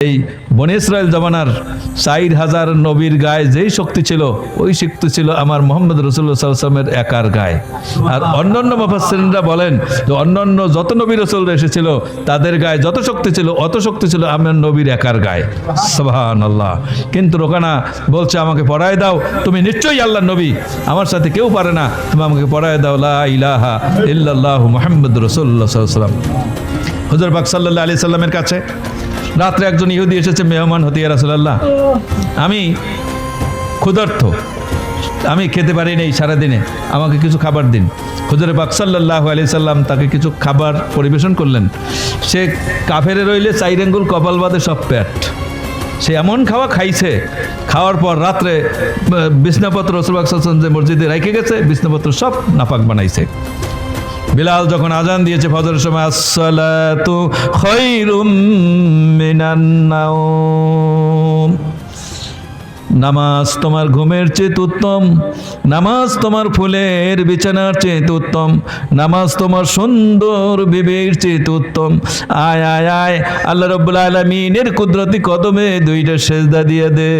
এই বনে ইসরায়েল জমানার 4000 নবীর গায়ে যেই শক্তি ছিল ওই শক্তি ছিল আমার মোহাম্মদ রাসূলুল্লাহ সাল্লাল্লাহু আলাইহি ওয়াসাল্লামের একার গায়ে। আর অন্যান্য মুফাসসিরিনরা বলেন যে অন্যান্য যত নবী রাসূল এসেছিল তাদের গায়ে যত শক্তি ছিল অত শক্তি ছিল আমার নবীর একার গায়ে। সুবহানাল্লাহ। কিন্তু রোকানা বলছে আমাকে পড়ায় দাও, তুমি নিশ্চয়ই আল্লাহর নবী, আমার সাথে কেউ পারে না, তুমি আমাকে পড়ায় দাও লা ইলাহা ইল্লাল্লাহু মুহাম্মাদুর রাসূলুল্লাহ সাল্লাল্লাহু আলাইহি ওয়াসাল্লাম। হুজুর পাক সাল্লাল্লাহু আলাইহি সাল্লামের কাছে রাত্রে একজন ইহুদি এসেছে মেহমান হতে, ইয়া রাসূলুল্লাহ আমি ক্ষুধার্ত, আমি খেতে পারি নাই সারাদিনে, আমাকে কিছু খাবার দিন। হুজুর পাক সাল্লাল্লাহু আলাইহি সাল্লাম তাকে কিছু খাবার পরিবেশন করলেন। সে কাফেরে রইলে 4 আঙ্গুল কপাল বাদে সব পেট, সে এমন খাওয়া খাইছে, খাওয়ার পর রাত্রে বিছনাপত্র রাসূল পাক সাল্লাল্লাহু আলাইহি ওয়াসাল্লাম যে মসজিদে রেখে গেছে বিছনাপত্র সব নাপাক বানাইছে। বিলাল যখন আজান দিয়েছে ফজরের সময়, আসসালাতু খায়রুম মিনান নাওম, নামাজ তোমার ঘুমের চেয়ে উত্তম, নামাজ তোমার ফুলের বিছানার চেয়ে উত্তম, নামাজ তোমার সুন্দর বিবির চেয়ে উত্তম। আয় আয় আয় আল্লাহ রাব্বুল আলামিনের কুদরতি কদমে 2টা সেজদা দিয়ে দে।